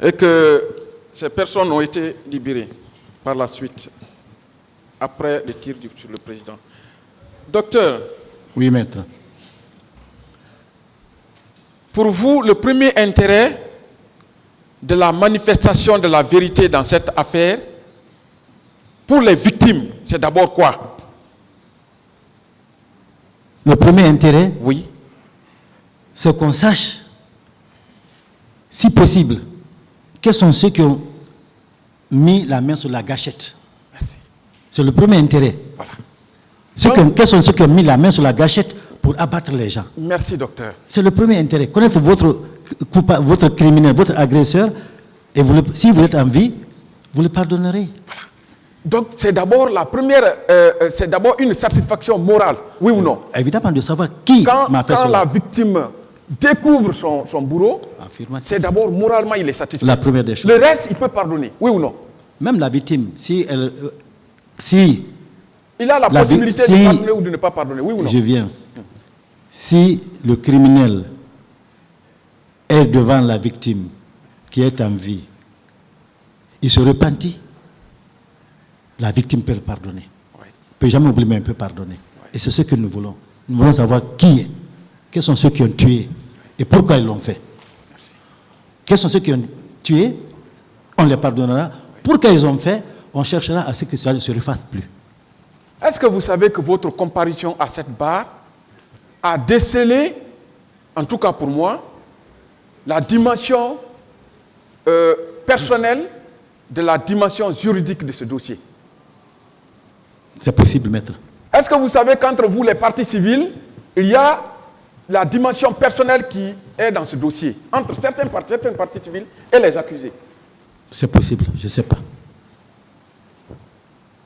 et que ces personnes ont été libérées par la suite, après les tirs sur le président. Docteur. Oui, maître. Pour vous, le premier intérêt de la manifestation de la vérité dans cette affaire, pour les victimes, c'est d'abord quoi? Le premier intérêt, oui, c'est qu'on sache, si possible, quels sont ceux qui ont mis la main sur la gâchette. Merci. C'est le premier intérêt. Voilà. Quels sont ceux qui ont mis la main sur la gâchette pour abattre les gens? Merci, docteur. C'est le premier intérêt. Connaître votre criminel, votre agresseur, et si vous êtes en vie, vous le pardonnerez. Voilà. Donc, c'est d'abord c'est d'abord une satisfaction morale, oui ou non? Évidemment, de savoir qui m'a fait cela. Quand la victime découvre son bourreau, c'est d'abord moralement il est satisfait. La première des choses. Le reste, il peut pardonner, oui ou non? Même la victime, si il a la possibilité de pardonner ou de ne pas pardonner, oui ou non? Je viens. Si le criminel est devant la victime qui est en vie, il se repentit, la victime peut le pardonner. Oui. Il ne peut jamais oublier, mais il peut pardonner. Oui. Et c'est ce que nous voulons. Nous voulons savoir quels sont ceux qui ont tué et pourquoi ils l'ont fait. Merci. Quels sont ceux qui ont tué, on les pardonnera. Pourquoi ils ont fait, on cherchera à ce que cela ne se refasse plus. Est-ce que vous savez que votre comparution à cette barre a décelé, en tout cas pour moi, la dimension personnelle de la dimension juridique de ce dossier? C'est possible, maître. Est-ce que vous savez qu'entre vous, les parties civiles, il y a la dimension personnelle qui est dans ce dossier, entre certaines parties civiles et les accusés? C'est possible, je ne sais pas.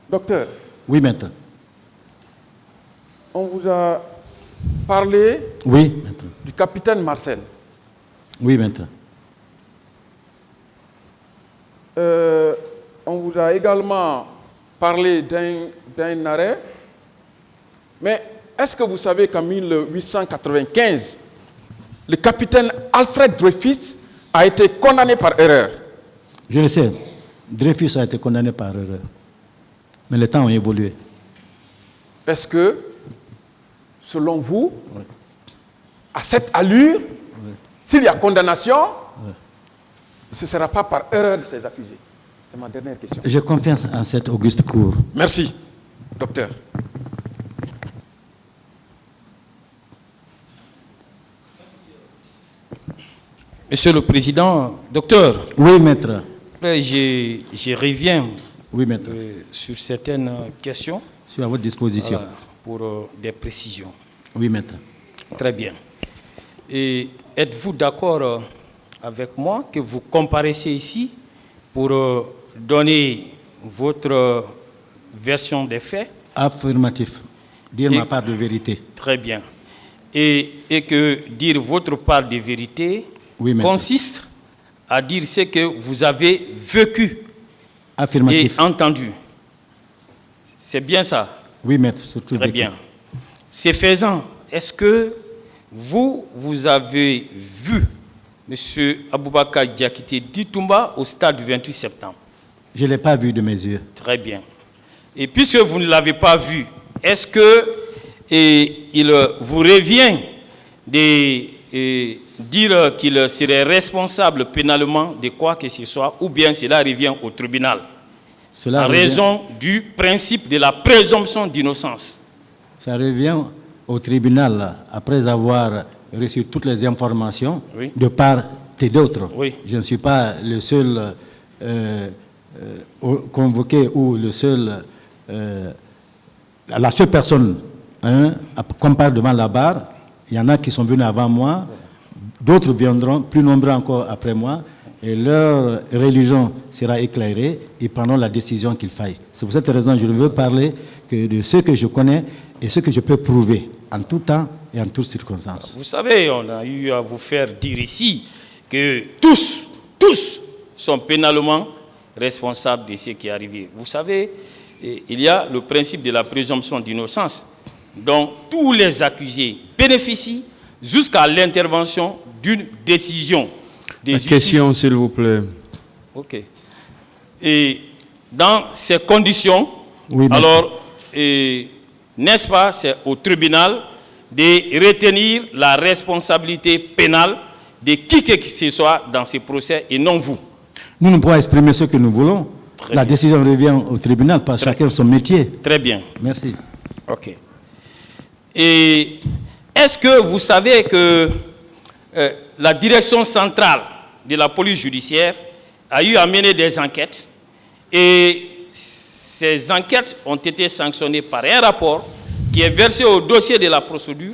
Docteur. Oui, maître. On vous a parlé du capitaine Marcel. Oui, maître. On vous a également parlé d'un arrêt. Mais est-ce que vous savez qu'en 1895, le capitaine Alfred Dreyfus a été condamné par erreur? Je le sais. Dreyfus a été condamné par erreur. Mais les temps ont évolué. Est-ce que, selon vous, à cette allure, s'il y a condamnation, ce ne sera pas par erreur de ces accusés? C'est ma dernière question. J'ai confiance en cette auguste cour. Merci, docteur. Monsieur le Président, docteur. Oui, maître. Je reviens sur certaines questions. Je suis à votre disposition. Pour des précisions. Oui, maître. Très bien. Et êtes-vous d'accord avec moi que vous comparaissiez ici pour donner votre version des faits? Affirmatif. Dire ma part de vérité. Très bien. Et que dire votre part de vérité consiste à dire ce que vous avez vécu et entendu. C'est bien ça? Oui, maître. Surtout très bien. C'est faisant. Est-ce que vous avez vu M. Aboubakar Diakité Ditumba au stade du 28 septembre? Je ne l'ai pas vu de mes yeux. Très bien. Et puisque vous ne l'avez pas vu, est-ce que il vous revient de dire qu'il serait responsable pénalement de quoi que ce soit, ou bien cela revient au tribunal? En raison du principe de la présomption d'innocence. Ça revient au tribunal après avoir reçu toutes les informations de part et d'autre. Oui. Je ne suis pas le seul convoqué ou le seul, la seule personne qu'on parle devant la barre. Il y en a qui sont venus avant moi, d'autres viendront, plus nombreux encore après moi, et leur religion sera éclairée, ils prendront la décision qu'il faille. C'est pour cette raison que je ne veux parler que de ce que je connais et ce que je peux prouver en tout temps et en toutes circonstances. Vous savez, on a eu à vous faire dire ici que tous sont pénalement responsables de ce qui est arrivé. Vous savez, il y a le principe de la présomption d'innocence, dont tous les accusés bénéficient jusqu'à l'intervention d'une décision de justice. Question, s'il vous plaît. Ok. Et dans ces conditions, Oui, alors, n'est-ce pas, c'est au tribunal de retenir la responsabilité pénale de qui que ce soit dans ces procès et non vous. Nous pouvons exprimer ce que nous voulons. Très La bien. décision revient au tribunal, par chacun son métier. Très bien. Merci. Ok. Et est-ce que vous savez que la direction centrale de la police judiciaire a eu à mener des enquêtes et ces enquêtes ont été sanctionnées par un rapport qui est versé au dossier de la procédure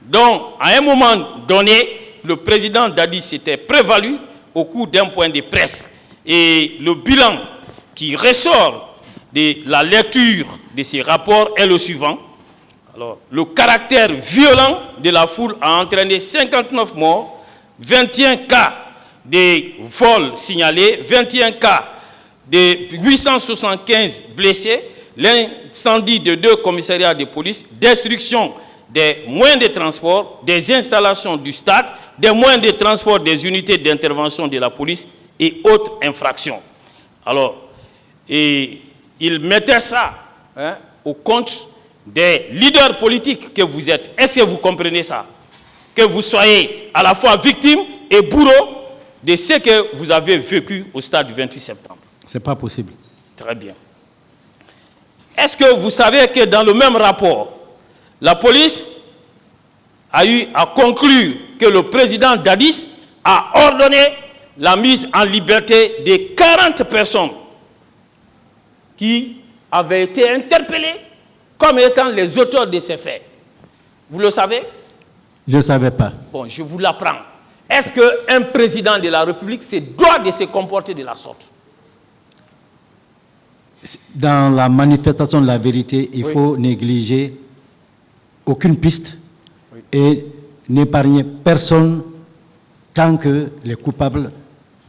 dont, à un moment donné, le président Dadi s'était prévalu au cours d'un point de presse. Et le bilan qui ressort de la lecture de ces rapports est le suivant. Alors, le caractère violent de la foule a entraîné 59 morts, 21 cas de vols signalés, 21 cas de 875 blessés, l'incendie de 2 commissariats de police, destruction des moyens de transport, des installations du stade, des moyens de transport des unités d'intervention de la police et autres infractions. Alors, et il mettait ça au compte des leaders politiques que vous êtes. Est-ce que vous comprenez ça? Que vous soyez à la fois victime et bourreau de ce que vous avez vécu au stade du 28 septembre. Ce n'est pas possible. Très bien. Est-ce que vous savez que dans le même rapport, la police a eu à conclure que le président Dadis a ordonné la mise en liberté de 40 personnes qui avaient été interpellées comme étant les auteurs de ces faits? Vous le savez? Je ne savais pas. Bon, je vous l'apprends. Est-ce qu'un président de la République se doit de se comporter de la sorte? Dans la manifestation de la vérité, il faut négliger aucune piste et n'épargner personne tant que les coupables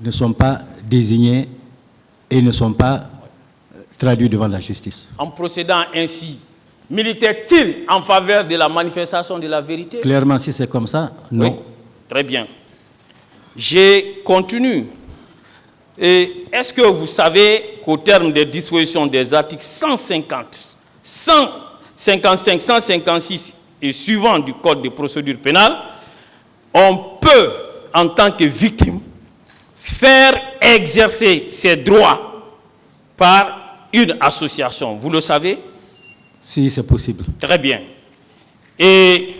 ne sont pas désignés et ne sont pas traduits devant la justice. En procédant ainsi, militait-il en faveur de la manifestation de la vérité? Clairement, si c'est comme ça, non. Oui, très bien. Je continue. Et est-ce que vous savez qu'au terme des dispositions des articles 150, 155, 156 et suivants du Code de procédure pénale, on peut, en tant que victime, faire exercer ses droits par une association. Vous le savez? Si c'est possible. Très bien. Et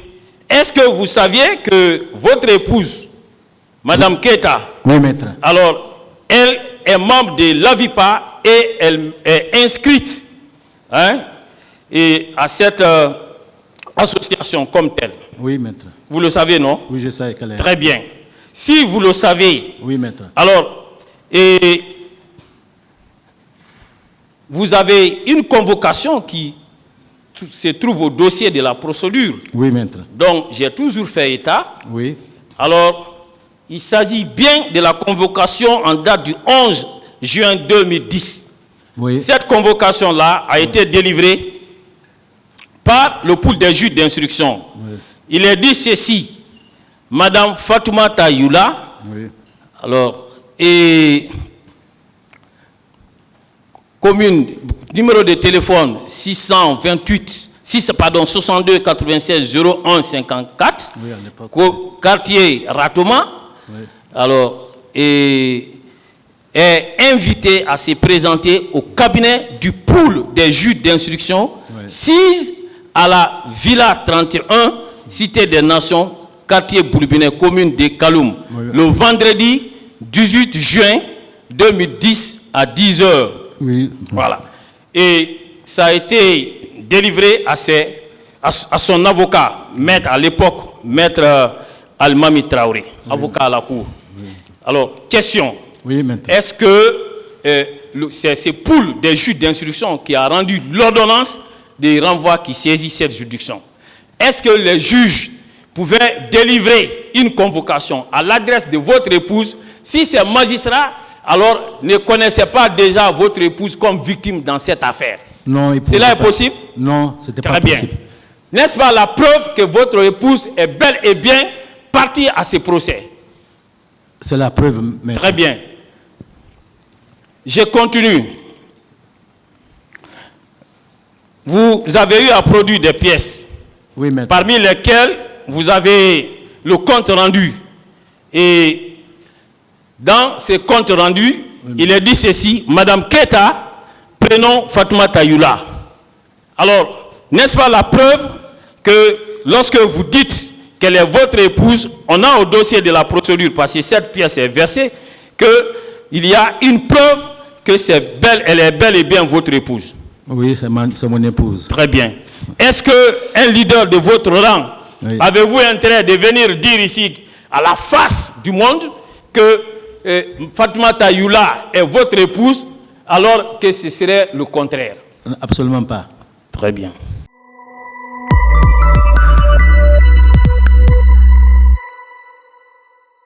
est-ce que vous saviez que votre épouse, Madame Keita, Oui, maître. alors, elle est membre de l'AVIPA et elle est inscrite et à cette association comme telle. Oui, maître. Vous le savez, non? Oui, je sais qu'elle est. Très bien. Si vous le savez, Oui, maître. alors, et vous avez une convocation qui se trouve au dossier de la procédure. Oui, maître. Donc, j'ai toujours fait état. Oui. Alors, il s'agit bien de la convocation en date du 11 juin 2010. Oui. Cette convocation-là a été délivrée par le pool des juges d'instruction. Oui. Il est dit ceci. Madame Fatoumata Youla, Oui. alors, et commune, numéro de téléphone 62 96 01 54, Oui, à l'époque. quartier Ratoma, Oui. alors, et est invité à se présenter au cabinet du pool des juges d'instruction, Oui. 6 à la Villa 31, Cité des Nations, quartier Boulbinet, commune de Kaloum, Oui. le vendredi 18 juin 2010 à 10 h. Oui. Voilà. Et ça a été délivré à son avocat, maître à l'époque, maître Almami Traoré, avocat à la cour. Oui. Alors, question. Oui, maître. Est-ce que c'est ce pool des juges d'instruction qui a rendu l'ordonnance de renvoi qui saisit cette juridiction? Est-ce que les juges pouvaient délivrer une convocation à l'adresse de votre épouse si ces magistrats alors ne connaissaient pas déjà votre épouse comme victime dans cette affaire? Non, Cela est possible? Non, c'était pas Très bien. possible. N'est-ce pas la preuve que votre épouse est bel et bien partie à ce procès? C'est la preuve, maître. Très bien. je continue. Vous avez eu à produire des pièces, Oui, maître. parmi lesquelles vous avez le compte rendu. Et dans ce compte rendu, il est dit ceci, Madame Keita, prénom Fatoumata Youla. Alors, n'est-ce pas la preuve que lorsque vous dites qu'elle est votre épouse, on a au dossier de la procédure, parce que cette pièce est versée, qu'il y a une preuve que elle est bel et bien votre épouse. Oui, c'est mon épouse. Très bien. Est-ce qu'un leader de votre rang, Oui. avez-vous intérêt de venir dire ici, à la face du monde, que Fatoumata Youla est votre épouse, alors que ce serait le contraire? Absolument pas. Très bien.